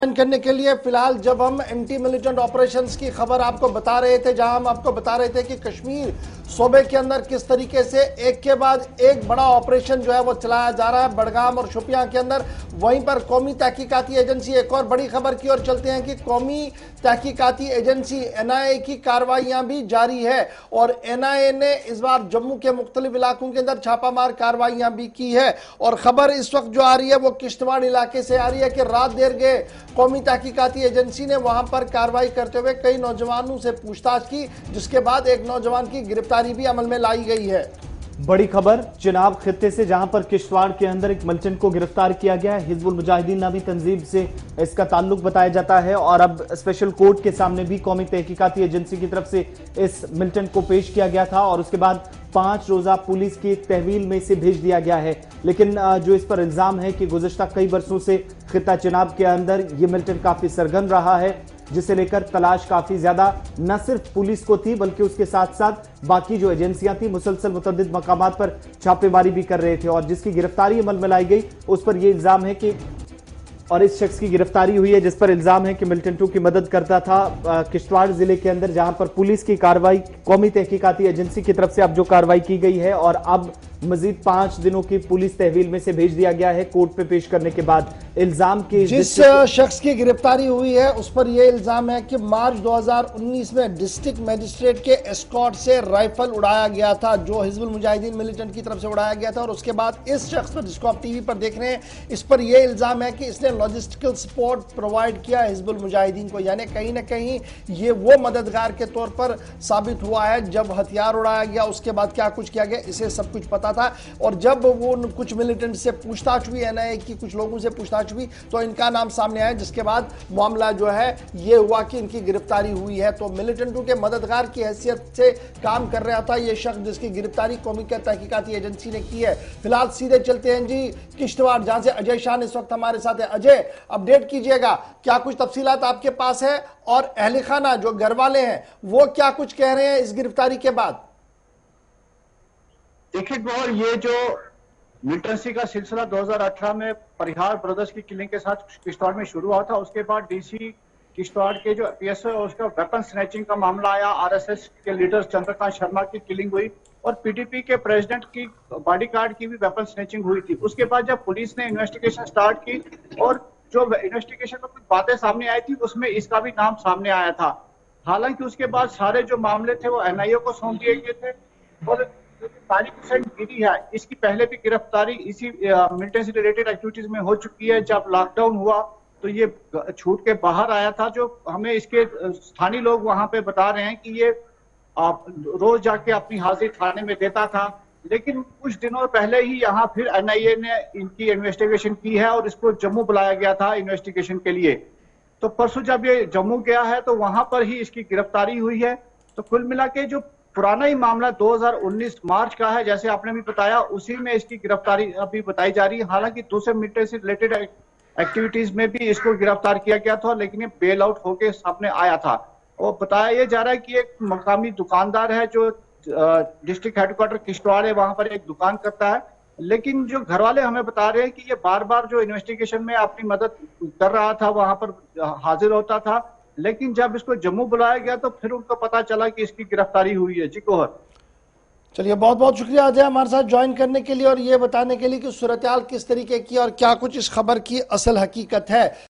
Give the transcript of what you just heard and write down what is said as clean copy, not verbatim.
करने के लिए फिलहाल जब हम एंटी मिलिटेंट ऑपरेशंस की खबर आपको बता रहे थे, जहां हम आपको बता रहे थे कि कश्मीर सूबे के अंदर किस तरीके से एक के बाद एक बड़ा ऑपरेशन जो है वो चलाया जा रहा है बड़गाम और शोपियां के अंदर, वहीं पर कौमी तहकीकाती एजेंसी, एक और बड़ी खबर की ओर चलते हैं कि कौमी तहकीकाती एजेंसी एनआईए की कार्रवाइयां भी जारी है और एनआईए ने इस बार जम्मू के मुख्तलिफ इलाकों के अंदर छापामार कार्रवाइयां भी की है। और खबर इस वक्त जो आ रही है वो किश्तवाड़ इलाके से आ रही है कि रात देर गए कौमी तहकीकाती एजेंसी ने वहां पर कार्रवाई करते हुए कई नौजवानों से पूछताछ की, जिसके बाद एक नौजवान की गिरफ्तारी भी अमल में लाई गई है। बड़ी खबर चिनाब खित्ते से, जहां पर किश्तवाड़ के अंदर एक मिलिटेंट को गिरफ्तार किया गया है। हिजबुल मुजाहिदीन नामी तंजीम से इसका ताल्लुक बताया जाता है और अब स्पेशल कोर्ट के सामने भी कौमी तहकीकाती एजेंसी की तरफ से इस मिलिटेंट को पेश किया गया था और उसके बाद 5 रोजा पुलिस की तहवील में इसे भेज दिया गया है। लेकिन जो इस पर इल्जाम है कि गुज़श्ता कई बरसों से खित्ता चिनाब के अंदर ये मिलिटेंट काफी सरगर्म रहा है, जिसे लेकर तलाश काफी ज्यादा न सिर्फ पुलिस को थी बल्कि उसके साथ साथ बाकी जो एजेंसियां थी मुसलसल मुतअद्दिद मकामात पर छापेमारी भी कर रहे थे और जिसकी गिरफ्तारी अमल में लाई गई उस पर यह इल्जाम है कि और इस शख्स की गिरफ्तारी हुई है जिस पर इल्जाम है कि मिलिटेंटों की मदद करता था किश्तवाड़ जिले के अंदर, जहां पर पुलिस की कार्रवाई कौमी तहकीकाती एजेंसी की तरफ से अब जो कार्रवाई की गई है और अब मजीद 5 दिनों की पुलिस तहवील में से भेज दिया गया है कोर्ट पे पेश करने के बाद। इल्जाम के जिस शख्स की गिरफ्तारी हुई है उस पर यह इल्जाम है कि मार्च 2019 में डिस्ट्रिक्ट मजिस्ट्रेट के एस्कॉर्ट से राइफल उड़ाया गया था, जो हिजबुल मुजाहिदीन मिलिटेंट की तरफ से उड़ाया गया था। और उसके बाद इस शख्स पर, जिसको आप टीवी पर देख रहे हैं, इस पर यह इल्जाम है कि इसने लॉजिस्टिकल सपोर्ट प्रोवाइड किया हिजबुल मुजाहिदीन को, यानी कहीं ना कहीं ये वो मददगार के तौर पर साबित हुआ है। जब हथियार उड़ाया गया उसके बाद क्या कुछ किया गया इसे सब कुछ पता था। और जब वो कुछ मिलिटेंट से पूछताछ हुई, एनआईए की कुछ लोगों से पूछताछ हुई तो इनका नाम सामने आया, जिसके बाद मामला जो है ये हुआ कि इनकी गिरफ्तारी हुई है। तो मिलिटेंटों के मददगार की हैसियत से काम कर रहा था ये शख्स, जिसकी गिरफ्तारी कौमी तहकीकाती एजेंसी ने की है। फिलहाल सीधे चलते हैं जी किश्तवाड़, जहां से अजय शाह इस वक्त हमारे साथ है। अजय, अपडेट कीजिएगा, क्या कुछ तफसीलात आपके पास है और अहले खाना जो घर वाले हैं वो क्या कुछ कह रहे हैं इस गिरफ्तारी के बाद? देखिए गौर, ये जो मिलिटेंसी का सिलसिला 2018 में परिहार ब्रदर्स की किलिंग के साथ किश्तवाड़ में शुरू हुआ था, उसके बाद डीसी किश्तवाड़ के जो पीएसओ है उसका वेपन स्नैचिंग का मामला आया, आरएसएस के लीडर चंद्रकांत शर्मा की किलिंग हुई और पीडीपी के प्रेसिडेंट की बॉडीगार्ड की भी वेपन स्नैचिंग हुई थी। उसके बाद जब पुलिस ने इन्वेस्टिगेशन स्टार्ट की और जो इन्वेस्टिगेशन में कुछ बातें सामने आई थी उसमें इसका भी नाम सामने आया था। हालांकि उसके बाद सारे जो मामले थे वो एनआईए को सौंप दिए गए थे और तारीख गिरी है, इसकी पहले भी गिरफ्तारी इसी मिलिटेंसी से रिलेटेड एक्टिविटीज में हो चुकी है। जब लॉकडाउन हुआ तो ये छूट के बाहर आया था, जो हमें इसके स्थानीय लोग वहां पे बता रहे हैं कि ये रोज जाके अपनी हाजिरी थाने में देता था। लेकिन कुछ दिनों पहले ही यहाँ फिर एनआईए ने इनकी इन्वेस्टिगेशन की है और इसको जम्मू बुलाया गया था इन्वेस्टिगेशन के लिए। तो परसों जब ये जम्मू गया है तो वहां पर ही इसकी गिरफ्तारी हुई है। तो कुल मिला के जो पुराना ही मामला 2019 मार्च का है, जैसे आपने भी बताया, उसी में इसकी गिरफ्तारी अभी बताई जा रही है। हालांकि दूसरे मिलिटेंट से रिलेटेड एक्टिविटीज में भी इसको गिरफ्तार किया गया था, लेकिन ये बेल आउट होकर सामने आया था। और बताया ये जा रहा है कि एक मकामी दुकानदार है जो डिस्ट्रिक्ट हेडक्वार्टर किश्तवाड़ है, वहां पर एक दुकान करता है। लेकिन जो घर वाले हमें बता रहे हैं कि ये बार बार जो इन्वेस्टिगेशन में अपनी मदद कर रहा था, वहां पर हाजिर होता था, लेकिन जब इसको जम्मू बुलाया गया तो फिर उनको पता चला कि इसकी गिरफ्तारी हुई है। जी कोहर, चलिए, बहुत बहुत शुक्रिया अजय हमारे साथ ज्वाइन करने के लिए और ये बताने के लिए कि सूरत हाल किस तरीके की और क्या कुछ इस खबर की असल हकीकत है।